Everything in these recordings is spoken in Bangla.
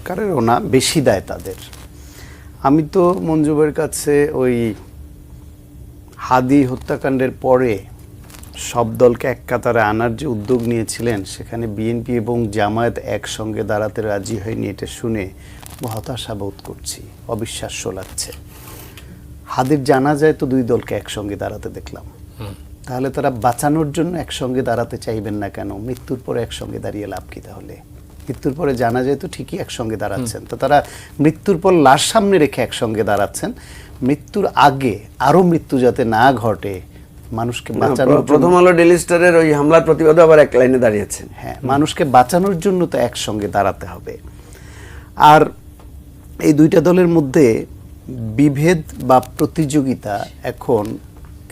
সরকারেরও না, বেশি দায় তাদের। আমি তো মঞ্জুবের কাছে ওই হাদি হত্যাকাণ্ডের পরে সব দলকে এক কাতারে আনার যে উদ্যোগ নিয়েছিলেন, সেখানে বিএনপি এবং জামায়াত একসঙ্গে দাঁড়াতে রাজি হয়নি, এটা শুনে হতাশা বোধ করছি, অবিশ্বাস্য লাগছে। হাদির জানাজায় তো দুই দলকে একসঙ্গে দাঁড়াতে দেখলাম, তাহলে তারা বাঁচানোর জন্য একসঙ্গে দাঁড়াতে চাইবেন না কেন? মৃত্যুর পরে একসঙ্গে দাঁড়িয়ে লাভ কি? তাহলে মৃত্যুর পরে জানা যায় তো ঠিকই একসঙ্গে দাঁড়াচ্ছেন, তো তারা মৃত্যুর পর লাশ সামনে রেখে একসঙ্গে দাঁড়াচ্ছেন। মৃত্যুর আগে আরো মৃত্যু যাতে না ঘটে, মানুষকে বাঁচানোর, প্রথম আলো ডেইলি স্টারের ওই হামলার প্রতিবাদে আবার এক লাইনে দাঁড়িয়েছেন। হ্যাঁ, মানুষকে বাঁচানোর জন্য তো একসঙ্গে দাঁড়াতে হবে। আর এই দুইটা দলের মধ্যে বিভেদ বা প্রতিযোগিতা এখন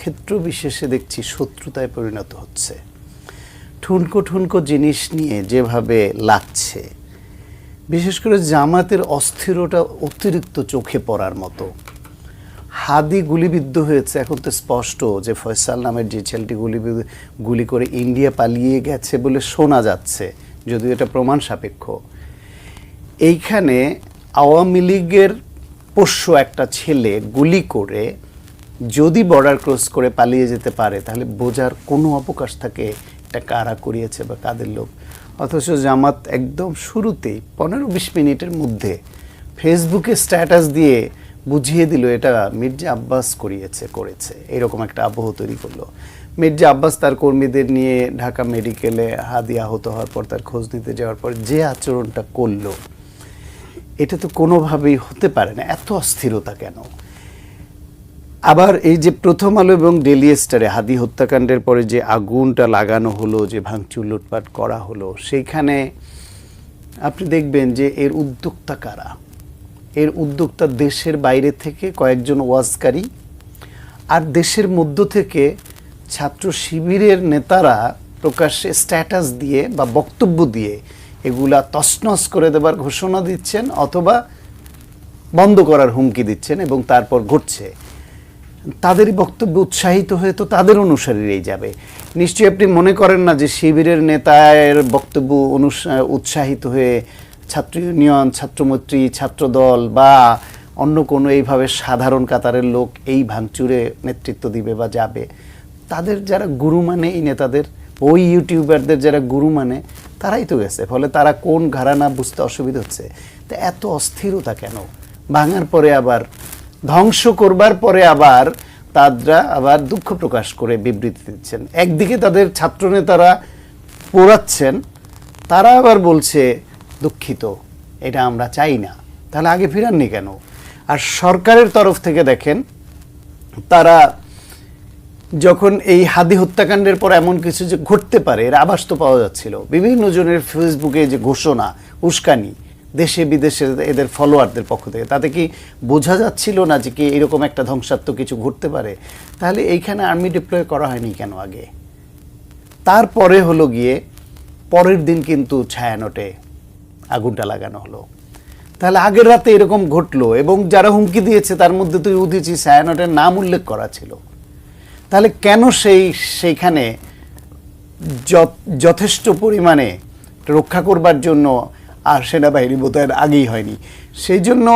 ক্ষেত্র বিশেষে দেখছি শত্রুতায় পরিণত হচ্ছে। ঠুনকো ঠুনকো জিনিস নিয়ে যেভাবে লাগছে, বিশেষ করে জামাতের অস্থিরতা অতিরিক্ত চোখে পড়ার মতো। হাদি গুলিবিদ্ধ হয়েছে, এখন তো স্পষ্ট যে ফয়সাল নামের যে ছেলেটি গুলি করে ইন্ডিয়া পালিয়ে গেছে বলে শোনা যাচ্ছে, যদিও এটা প্রমাণ সাপেক্ষ। এইখানে আওয়ামী লীগের পোষ্য একটা ছেলে গুলি করে যদি বর্ডার ক্রস করে পালিয়ে যেতে পারে, তাহলে বোঝার কোনো অবকাশ থাকে এটা কারা করিয়েছে বা কাদের লোক। অথচ জামাত একদম শুরুতেই 15-20 মিনিটের মধ্যে ফেসবুকে স্ট্যাটাস দিয়ে বুঝিয়ে দিল এটা মির্জা আব্বাস করেছে। এরকম একটা আবহ তৈরি করলো। মির্জা আব্বাস তার কর্মীদের নিয়ে ঢাকা মেডিকেলে হাদি আহত হওয়ার পর তার খোঁজ নিতে যাওয়ার পর যে আচরণটা করলো, এটা তো কোনোভাবেই হতে পারে না। এত অস্থিরতা কেন? আবার এই যে প্রথম আলো এবং ডেইলি স্টারে হাদি হত্যাকাণ্ডের পরে যে আগুনটা লাগানো হলো, যে ভাঙচুর লুটপাট করা হলো, সেইখানে আপনি দেখবেন যে এর উদ্যোক্তা কারা। এর উদ্যোক্তা দেশের বাইরে থেকে কয়েকজন ওয়াজকারী, আর দেশের মধ্য থেকে ছাত্র শিবিরের নেতারা প্রকাশ্যে স্ট্যাটাস দিয়ে বা বক্তব্য দিয়ে এগুলা তছনছ করে দেবার ঘোষণা দিচ্ছেন অথবা বন্ধ করার হুমকি দিচ্ছেন, এবং তারপর ঘটছে। তাদেরই বক্তব্য উৎসাহিত হয়ে তো তাদের অনুসারীরাই যাবে। নিশ্চয়ই আপনি মনে করেন না যে শিবিরের নেতার বক্তব্য উৎসাহিত হয়ে ছাত্র ইউনিয়ন, ছাত্রমৈত্রী, ছাত্রদল বা অন্য কোনো এইভাবে সাধারণ কাতারের লোক এই ভাঙচুরে নেতৃত্ব দিবে বা যাবে। তাদের যারা গুরু মানে, এই নেতাদের, ওই ইউটিউবারদের যারা গুরু মানে, তারাই তো গেছে। ফলে তারা কোন ঘরানা বুঝতে অসুবিধা হচ্ছে। তো এত অস্থিরতা কেন? ভাঙার পরে আবার, ধ্বংস করবার পরে আবার তারা আবার দুঃখ প্রকাশ করে বিবৃতি দিচ্ছেন। একদিকে তাদের ছাত্রনেতারা পোড়াচ্ছেন, তারা আবার বলছে দুঃখিত, এটা আমরা চাই না। তাহলে আগে ফিরাননি কেন? আর সরকারের তরফ থেকে দেখেন, তারা যখন এই হাদি হত্যাকাণ্ডের পর এমন কিছু যে ঘটতে পারে এর আভাস তো পাওয়া যাচ্ছিল, বিভিন্ন জনের ফেসবুকে যে ঘোষণা, উস্কানি দেশে বিদেশে এদের ফলোয়ারদের পক্ষ থেকে, তাতে কি বোঝা যাচ্ছিল না যে কি এরকম একটা ধ্বংসাত্মক কিছু ঘটতে পারে? তাহলে এইখানে আর্মি ডিপ্লয় করা হয়নি কেন আগে? তারপরে হলো গিয়ে পরের দিন কিন্তু ছায়ানটে আগুনটা লাগানো হলো। তাহলে আগের রাতে এরকম ঘটলো, এবং যারা হুমকি দিয়েছে তার মধ্যে তুই উঠেছি ছায়ানটের নাম উল্লেখ করা ছিল। তাহলে কেন সেইখানে যথেষ্ট পরিমাণে রক্ষা করবার জন্য আর সেনাবাহিনী মোতায়েন আগেই হয়নি? সেই জন্য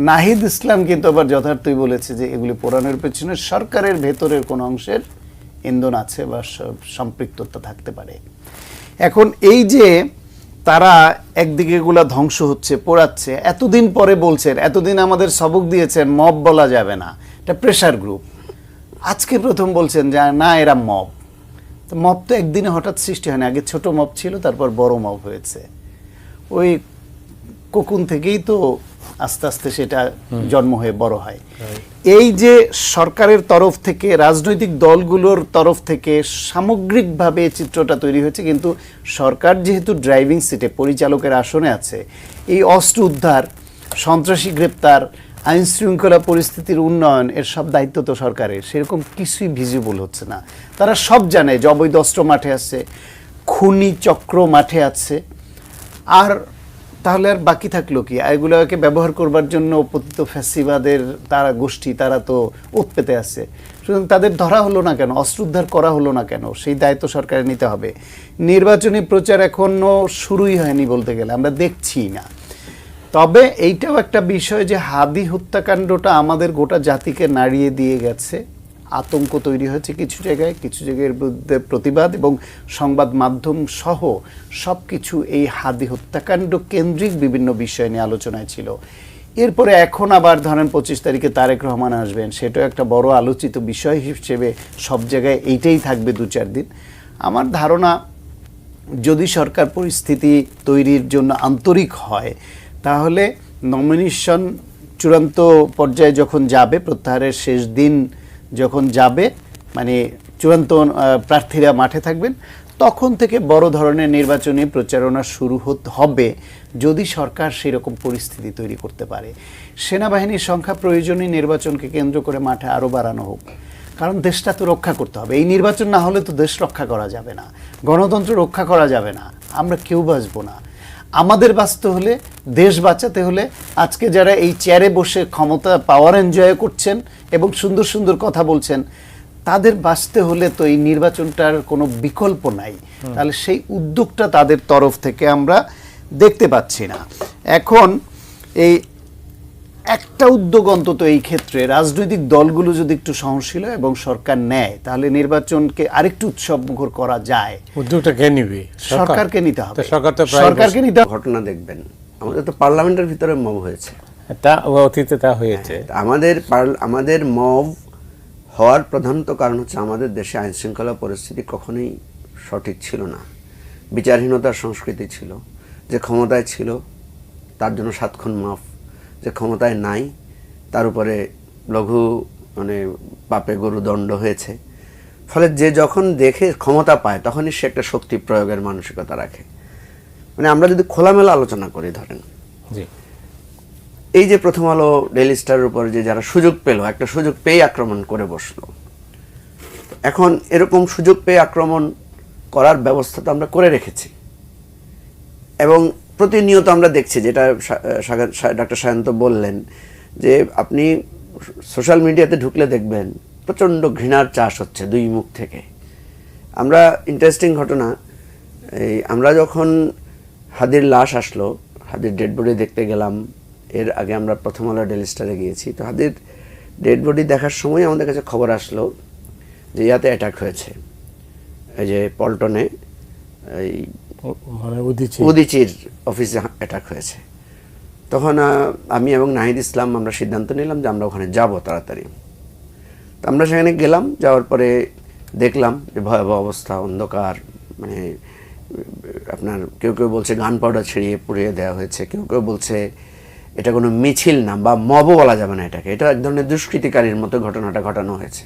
নাহিদ ইসলাম কিন্তু আবার যথার্থই বলেছে যে এগুলি পোড়ানোর পেছনে সরকারের ভেতরের কোনো অংশের ইন্ধন আছে বা সম্পৃক্ততা থাকতে পারে। এখন এই যে তারা একদিকে এগুলা ধ্বংস হচ্ছে, পোড়াচ্ছে, এতদিন পরে বলছেন, এতদিন আমাদের সবক দিয়েছেন মব বলা যাবে না, এটা প্রেশার গ্রুপ। আজকে প্রথম বলছেন যে না, এরা মব। তো মব তো একদিনে হঠাৎ সৃষ্টি হয়নি, আগে ছোট মব ছিল, তারপর বড় মব হয়েছে। ওই কোকুন থেকেই তো আস্তে আস্তে সেটা জন্ম হয়ে বড় হয়। এই যে সরকারের তরফ থেকে, রাজনৈতিক দলগুলোর তরফ থেকে সামগ্রিকভাবে চিত্রটা তৈরি হয়েছে, কিন্তু সরকার যেহেতু ড্রাইভিং সিটে, পরিচালকের আসনে আছে, এই অস্ত্র উদ্ধার, সন্ত্রাসী গ্রেপ্তার, আইন শৃঙ্খলা পরিস্থিতির উন্নয়ন, এর সব দায়িত্ব তো সরকারের। সেরকম কিছুই ভিজিবল হচ্ছে না। তারা সব জানে যে অবৈধ অস্ত্র মাঠে আছে, খুনি চক্র মাঠে আছে, আর তাহলে আর বাকি থাকলো কি? এগুলোকে ব্যবহার করবার জন্য পতিত ফ্যাসিবাদের তারা গোষ্ঠী, তারা তো ওত পেতে আছে। সুতরাং তাদের ধরা হলো না কেন? অস্ত্র উদ্ধার করা হলো না কেন? সেই দায়িত্ব সরকারের নিতে হবে। নির্বাচনী প্রচার এখনো শুরুই হয়নি বলতে গেলে, আমরা দেখছি না। তবে এইটাও একটা বিষয় যে হাদি হত্যাকাণ্ডটা আমাদের গোটা জাতিকে নাড়িয়ে দিয়ে গেছে, আতঙ্ক তৈরি হয়েছে কিছু জায়গায়, কিছু জায়গায় এর বিরুদ্ধে প্রতিবাদ এবং সংবাদ মাধ্যম সহ সব কিছু এই হাদি হত্যাকাণ্ড কেন্দ্রিক বিভিন্ন বিষয় নিয়ে আলোচনায় ছিল। এরপরে এখন আবার ধরেন 25 তারিখে তারেক রহমান আসবেন, সেটাও একটা বড় আলোচিত বিষয় হিসেবে সব জায়গায় এইটাই থাকবে 2-4 দিন। আমার ধারণা যদি সরকার পরিস্থিতি তৈরির জন্য আন্তরিক হয়, তাহলে নমিনেশন চূড়ান্ত পর্যায়ে যখন যাবে, প্রত্যাহারের শেষ দিন যখন যাবে, মানে চূড়ান্ত প্রার্থীরা মাঠে থাকবেন, তখন থেকে বড় ধরনের নির্বাচনী প্রচারণা শুরু হবে, যদি সরকার সেরকম পরিস্থিতি তৈরি করতে পারে। সেনাবাহিনীর সংখ্যা প্রয়োজনীয় নির্বাচনকে কেন্দ্র করে মাঠে আরও বাড়ানো হোক, কারণ দেশটা তো রক্ষা করতে হবে। এই নির্বাচন না হলে তো দেশ রক্ষা করা যাবে না, গণতন্ত্র রক্ষা করা যাবে না, আমরা কেউ বাঁচবো না। আমাদের বাঁচতে হলে, দেশ বাঁচাতে হলে, আজকে যারা এই চেয়ারে বসে ক্ষমতা পাওয়ার এনজয় করছেন এবং সুন্দর সুন্দর কথা বলছেন, তাদের বাঁচতে হলে তো এই নির্বাচনটার কোনো বিকল্প নাই। তাহলে সেই উদ্যোগটা তাদের তরফ থেকে আমরা দেখতে পাচ্ছি না। এখন এই একটা উদ্যোগ অন্তত এই ক্ষেত্রে রাজনৈতিক দলগুলো যদি একটু সহনশীল এবং সরকার নেয়, তাহলে নির্বাচনকে আরেকটু উৎসবমুখর করা যায়। উদ্যোগটা কে নিবে? সরকারকে নিতে হবে। সরকারকে নিতে হবে। ঘটনা দেখবেন, আমাদের তো পার্লামেন্টের ভিতরে মব হয়েছে, তা অতীতে তা হয়েছে। আমাদের মব হওয়ার প্রধানত কারণ হচ্ছে আমাদের দেশে আইন শৃঙ্খলা পরিস্থিতি কখনোই সঠিক ছিল না, বিচারহীনতার সংস্কৃতি ছিল। যে ক্ষমতায় ছিল তার জন্য 7 খুন মাফ, যে ক্ষমতায় নাই তার উপরে লঘু মানে পাপে গরু দণ্ড হয়েছে। ফলে যে যখন দেখে ক্ষমতা পায় তখনই সে একটা শক্তি প্রয়োগের মানসিকতা রাখে। মানে আমরা যদি খোলামেলা আলোচনা করি, ধরেন এই যে প্রথম আলো ডেইলি স্টারের উপর যে যারা সুযোগ পেল, একটা সুযোগ পেয়ে আক্রমণ করে বসলো, এখন এরকম সুযোগ পেয়ে আক্রমণ করার ব্যবস্থা তো আমরা করে রেখেছি এবং প্রতিনিয়ত আমরা দেখছি, যেটা ডক্টর সায়ন্ত বললেন, যে আপনি সোশ্যাল মিডিয়াতে ঢুকলে দেখবেন প্রচণ্ড ঘৃণার চাষ হচ্ছে দুই মুখ থেকে। আমরা ইন্টারেস্টিং ঘটনা, আমরা যখন হাদির লাশ আসলো, হাদির ডেড বডি দেখতে গেলাম, এর আগে আমরা প্রথম আলো ডেইলি স্টারে গিয়েছি, তো হাদির ডেড বডি দেখার সময় আমাদের কাছে খবর আসলো যে ইয়াতে অ্যাটাক হয়েছে, এই যে পল্টনে এই মানে উদিচির অফিসে অ্যাটাক হয়েছে। তখন আমি এবং নাহিদ ইসলাম আমরা সিদ্ধান্ত নিলাম যে আমরা ওখানে যাব তাড়াতাড়ি। তো আমরা সেখানে গেলাম, যাওয়ার পরে দেখলাম যে ভয়াবহ অবস্থা, অন্ধকার, মানে আপনার কেউ কেউ বলছে গান পাউডার ছিড়িয়ে পুড়িয়ে দেওয়া হয়েছে, কেউ কেউ বলছে এটা কোনো মিছিল না বা মবও বলা যাবে না এটাকে, এটা এক ধরনের দুষ্কৃতিকারীর মতো ঘটনাটা ঘটানো হয়েছে।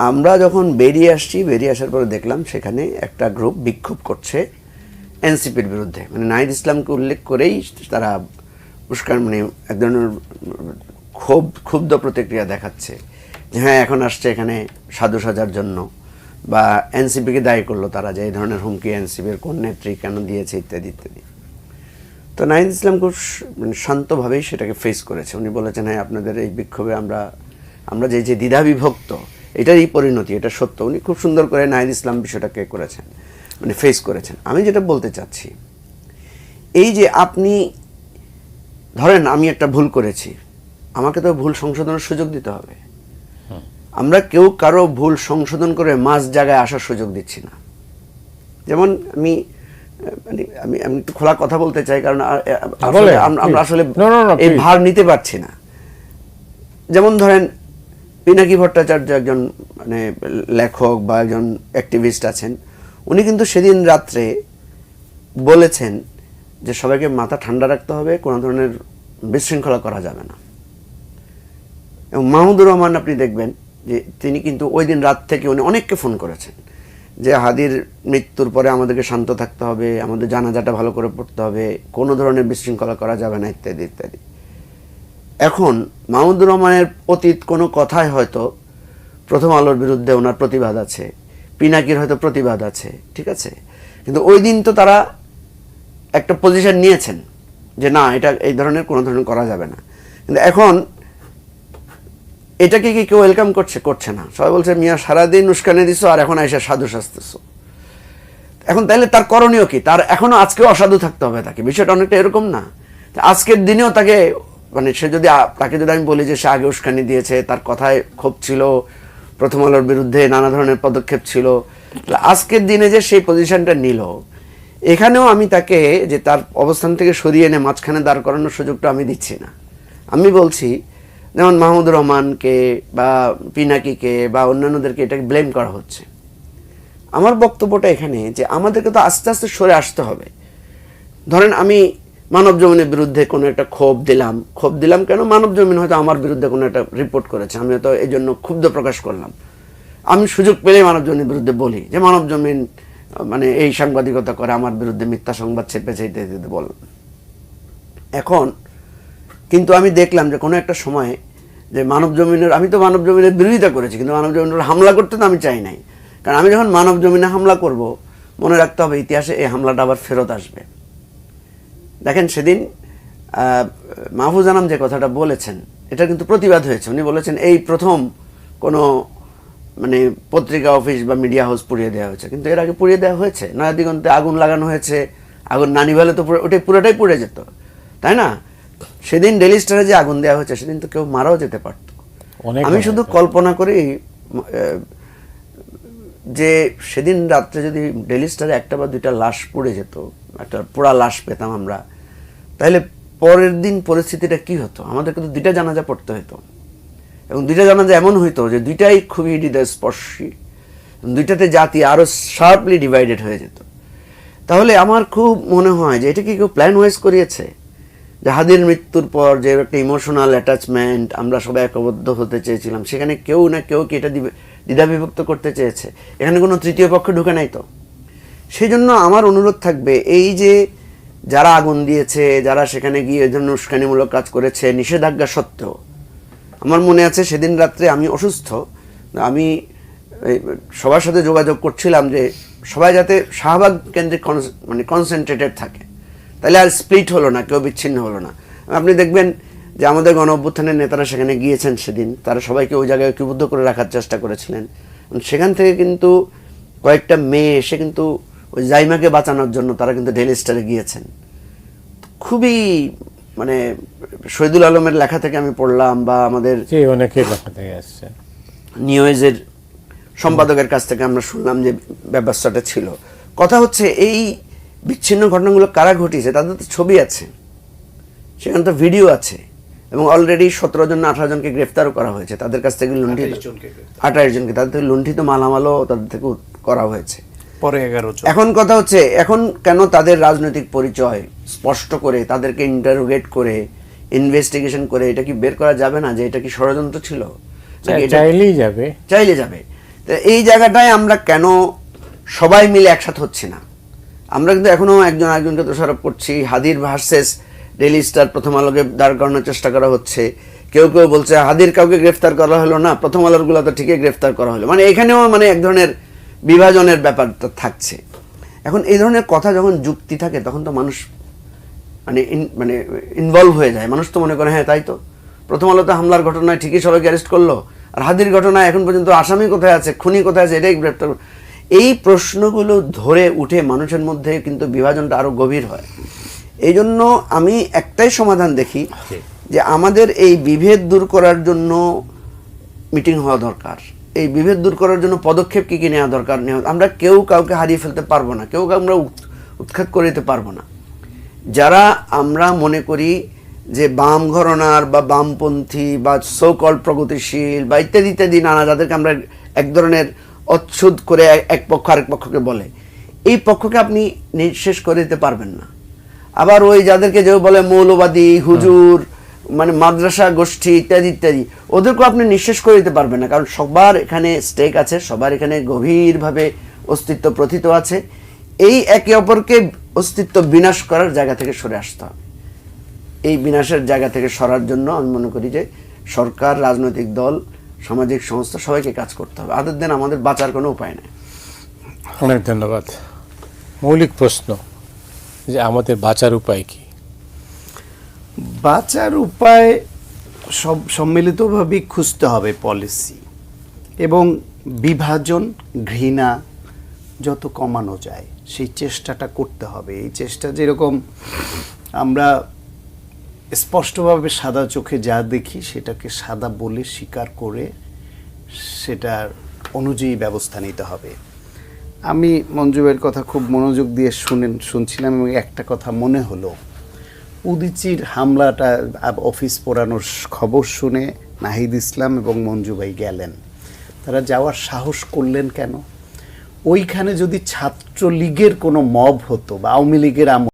আমরা যখন বেরিয়ে আসছি, বেরিয়ে আসার পরে দেখলাম সেখানে একটা গ্রুপ বিক্ষোভ করছে এনসিপির বিরুদ্ধে, মানে নাহিদ ইসলামকে উল্লেখ করেই তারা উস্কান, মানে এক ধরনের ক্ষুব্ধ প্রতিক্রিয়া দেখাচ্ছে যে হ্যাঁ এখন আসছে এখানে সাধু সাজার জন্য, বা এনসিপিকে দায়ী করলো তারা যে এই ধরনের হুমকি এনসিপির কোন নেত্রী কেন দিয়েছে ইত্যাদি ইত্যাদি। তো নাহিদ ইসলাম খুব মানে শান্তভাবেই সেটাকে ফেস করেছে। উনি বলেছেন হ্যাঁ আপনাদের এই বিক্ষোভে আমরা যে দ্বিধা বিভক্ত, এটারই পরিণতি, এটা সত্য। উনি খুব সুন্দর করে নাহিদ ইসলাম বিষয়টাকে করেছেন, মানে ফেস করেছেন। আমি যেটা বলতে চাচ্ছি, এই যে আপনি ধরেন আমি একটা ভুল করেছি, আমাকে তো ভুল সংশোধনের সুযোগ দিতে হবে। আমরা কেউ কারো ভুল সংশোধন করে মাঝ জায়গায় আসার সুযোগ দিচ্ছি না। যেমন আমি একটু খোলা কথা বলতে চাই, কারণ আমরা আসলে এই ভার নিতে পারছি না। যেমন ধরেন পিনাকি ভট্টাচার্য একজন মানে লেখক বা একজন অ্যাক্টিভিস্ট আছেন, উনি কিন্তু সেদিন রাত্রে বলেছেন যে সবাইকে মাথা ঠান্ডা রাখতে হবে, কোনো ধরনের বিশৃঙ্খলা করা যাবে না। এবং মাহমুদুর রহমান আপনি দেখবেন যে তিনি কিন্তু ওই দিন রাত থেকে উনি অনেককে ফোন করেছেন যে হাদির মৃত্যুর পরে আমাদেরকে শান্ত থাকতে হবে, আমাদের জানাজাটা ভালো করে পড়তে হবে, কোনো ধরনের বিশৃঙ্খলা করা যাবে না ইত্যাদি ইত্যাদি। এখন মাহমুদুর রহমানের অতীত কোনো কথায় হয়তো প্রথম আলোর বিরুদ্ধে ওনার প্রতিবাদ আছে, পিনাকির হয়তো প্রতিবাদ আছে, ঠিক আছে, কিন্তু ওই দিন তো তারা একটা পজিশন নিয়েছেন যে না এটা এই ধরনের কোনো ধরনের করা যাবে না। কিন্তু এখন এটাকে কি কেউ ওয়েলকাম করছে? করছে না। সবাই বলছে মিয়া সারাদিন উস্কানি দিছো আর এখন এসে সাধু সাজতেছো। এখন তাইলে তার করণীয় কি? তার এখনো আজকেও অসাধু থাকতে হবে তাকে, বিষয়টা অনেকটা এরকম না? আজকের দিনেও তাকে মানে সে যদি তাকে যদি আমি বলি যে সে আগে উস্কানি দিয়েছে, তার কথায় ক্ষোভ ছিল, প্রথম আলোর বিরুদ্ধে নানা ধরনের পদক্ষেপ ছিল, আজকের দিনে যে সেই পজিশনটা নিল, এখানেও আমি তাকে যে তার অবস্থান থেকে সরিয়ে এনে মাঝখানে দাঁড় করানোর সুযোগটা আমি দিচ্ছি না। আমি বলছি যেমন মাহমুদুর রহমানকে বা পিনাকিকে বা অন্যান্যদেরকে এটাকে ব্লেম করা হচ্ছে। আমার বক্তব্যটা এখানে যে আমাদেরকে তো আস্তে আস্তে সরে আসতে হবে। ধরেন আমি মানব জমিনের বিরুদ্ধে কোনো একটা ক্ষোভ দিলাম কেন? মানব জমিন হয়তো আমার বিরুদ্ধে কোনো একটা রিপোর্ট করেছে, আমি হয়তো এই জন্য ক্ষুব্ধ প্রকাশ করলাম। আমি সুযোগ পেলেই মানব জমিনের বিরুদ্ধে বলি যে মানব জমিন মানে এই সাংবাদিকতা করে, আমার বিরুদ্ধে মিথ্যা সংবাদ চেপে চাইতে বল। এখন কিন্তু আমি দেখলাম যে কোনো একটা সময়ে যে মানব জমিনের, আমি তো মানব জমিনের বিরোধিতা করেছি, কিন্তু মানব জমিনের হামলা করতে তো আমি চাই নাই। কারণ আমি যখন মানব জমিনে হামলা করব, মনে রাখতে হবে ইতিহাসে এই হামলাটা আবার ফেরত আসবে। দেখেন সেদিন মাহফুজ আনাম যে কথাটা বলেছেন, এটা কিন্তু প্রতিবাদ হয়েছে। উনি বলেছেন এই প্রথম কোনো মানে পত্রিকা অফিস বা মিডিয়া হাউস পুড়িয়ে দেওয়া হয়েছে, কিন্তু এর আগে পুড়িয়ে দেওয়া হয়েছে। নয়াদিগন্তে আগুন লাগানো হয়েছে, আগুন না নিভালে তো ওটাই পুরোটাই পুড়ে যেত, তাই না? সেদিন ডেইলি স্টারে যে আগুন দেওয়া হয়েছে, সেদিন তো কেউ মারাও যেতে পারত। আমি শুধু কল্পনা করি যে সেদিন রাত্রে যদি ডেইলি স্টারে একটা বা দুইটা লাশ পুড়ে যেত, একটা পোড়া লাশ পেতাম আমরা, তাহলে পরের দিন পরিস্থিতিটা কি হতো? আমাদের কিন্তু দুইটা জানাজা পড়তে হতো, এবং দুইটা জানাজা এমন হইতো যে দুইটাই খুবই হৃদয়স্পর্শী, দুইটাতে জাতি আরো শার্পলি ডিভাইডেড হয়ে যেত। তাহলে আমার খুব মনে হয় যে এটা কি কেউ প্ল্যান ওয়াইজ করিয়েছে? যে হাদির মৃত্যুর পর যে একটা ইমোশনাল অ্যাটাচমেন্ট, আমরা সবাই একবদ্ধ হতে চেয়েছিলাম, সেখানে কেউ না কেউ কি এটা দ্বিধাবিভক্ত করতে চেয়েছে? এখানে কোনো তৃতীয় পক্ষ ঢুকে নাই তো? সেই জন্য আমার অনুরোধ থাকবে, এই যে যারা আগুন দিয়েছে, যারা সেখানে গিয়ে এই ধরনের উস্কানিমূলক কাজ করেছে নিষেধাজ্ঞা সত্ত্বেও, আমার মনে আছে সেদিন রাত্রে আমি অসুস্থ, আমি সবার সাথে যোগাযোগ করছিলাম যে সবাই যাতে শাহবাগ কেন্দ্রিক মানে কনসেন্ট্রেটেড থাকে, তাহলে আর স্প্লিট হলো না, কেউ বিচ্ছিন্ন হলো না। আপনি দেখবেন যে আমাদের গণ অভ্যুত্থানের নেতারা সেখানে গিয়েছেন সেদিন, তারা সবাইকে ওই জায়গায় ঐক্যবদ্ধ করে রাখার চেষ্টা করেছিলেন। সেখান থেকে কিন্তু কয়েকটা মেয়ে এসে কিন্তু ওই জাইমাকে বাঁচানোর জন্য তারা কিন্তু ডেইলি স্টারে গিয়েছেন। খুবই মানে শহীদুল আলমের লেখা থেকে আমি পড়লাম, বা আমাদের অনেকের লেখা থেকে আসছে, নিউজের সম্পাদকের কাছ থেকে আমরা শুনলাম যে ব্যবস্থাটা ছিল। কথা হচ্ছে এই বিচ্ছিন্ন ঘটনাগুলো কারা ঘটিয়েছে তাদের তো ছবি আছে, সেখানে তো ভিডিও আছে, এবং অলরেডি 17 জন না 18 জনকে গ্রেফতারও করা হয়েছে। তাদের কাছ থেকে লুণ্ঠিত 28 জনকে, তাদের থেকে লুণ্ঠিত মালামালও তাদের থেকে করা হয়েছে, পরে 11 জন। এখন কথা হচ্ছে এখন কেন তাদের রাজনৈতিক পরিচয় স্পষ্ট করে তাদেরকে ইন্টারোগেট করে ইনভেস্টিগেশন করে এটা কি বের করা যাবে না যে এটা কি ষড়যন্ত্র ছিল? চাইলে যাবে। তো এই জায়গাটায় আমরা কেন সবাই মিলে একসাথে হচ্ছি না? আমরা কিন্তু এখনো একজন আরেকজনকে দোষারোপ করছি। হাদির ভার্সেস ডেইলি স্টার, প্রথম আলোকে দাঁড় করানোর চেষ্টা করা হচ্ছে। কেউ কেউ বলছে হাদির কাউকে গ্রেফতার করা হলো না, প্রথম আলোর গুলো তো ঠিকই গ্রেফতার করা হলো। মানে এখানেও মানে এক ধরনের বিভাজনের ব্যাপারটা থাকছে। এখন এই ধরনের কথা যখন যুক্তি থাকে, তখন তো মানুষ মানে ইনভলভ হয়ে যায়। মানুষ তো মনে করে হ্যাঁ তাই তো, প্রথম আলোতে হামলার ঘটনায় ঠিকই সবাইকে অ্যারেস্ট করলো, আর হাদির ঘটনায় এখন পর্যন্ত আসামি কোথায় আছে, খুনি কোথায় আছে, এটাই গ্রেফতার। এই প্রশ্নগুলো ধরে উঠে মানুষের মধ্যে কিন্তু বিভাজনটা আরো গভীর হয়। এই জন্য আমি একটাই সমাধান দেখি যে আমাদের এই বিভেদ দূর করার জন্য মিটিং হওয়া দরকার। এই বিভেদ দূর করার জন্য পদক্ষেপ কি কি নেওয়া দরকার। আমরা কেউ কাউকে হারিয়ে ফেলতে পারবো না, কেউ আমরা উৎখাত করে দিতে পারবো না। যারা আমরা মনে করি যে বাম ঘরানার বা বামপন্থী বা সো কল প্রগতিশীল বা ইত্যাদি ইত্যাদি নানা, যাদেরকে আমরা এক ধরনের অচ্ছুদ করে এক পক্ষ আরেক পক্ষকে বলে, এই পক্ষকে আপনি নিঃশেষ করে দিতে পারবেন না। আবার ওই যাদেরকে যে বলে মৌলবাদী, হুজুর, মানে মাদ্রাসা গোষ্ঠী ইত্যাদি ইত্যাদি, ওদেরকেও আপনি নিঃশেষ করে দিতে পারবেন না, কারণ সবার এখানে স্টেক আছে, সবার এখানে গভীরভাবে অস্তিত্ব প্রথিত আছে। এই একে অপরকে অস্তিত্ব বিনাশ করার জায়গা থেকে সরে আসতে হবে। এই বিনাশের জায়গা থেকে সরার জন্য আমি মনে করি যে সরকার, রাজনৈতিক দল, সামাজিক সংস্থা সবাইকে কাজ করতে হবে। আদের দিন আমাদের বাঁচার কোনো উপায় নেই। অনেক ধন্যবাদ। মৌলিক প্রশ্ন যে আমাদের বাঁচার উপায় কি? বাঁচার উপায় সব সম্মিলিতভাবে খুঁজতে হবে পলিসি, এবং বিভাজন, ঘৃণা যত কমানো যায় সেই চেষ্টাটা করতে হবে। এই চেষ্টা যেরকম আমরা স্পষ্টভাবে সাদা চোখে যা দেখি সেটাকে সাদা বলে স্বীকার করে সেটার অনুযায়ী ব্যবস্থা নিতে হবে। আমি মঞ্জুবের কথা খুব মনোযোগ দিয়ে শুনছিলাম এবং একটা কথা মনে হলো, উদীচীর হামলাটা অফিস পোড়ানোর খবর শুনে নাহিদ ইসলাম এবং মঞ্জু ভাই গেলেন। তারা যাওয়ার সাহস করলেন কেন? ওইখানে যদি ছাত্রলীগের কোনো মব হতো বা আওয়ামী লীগের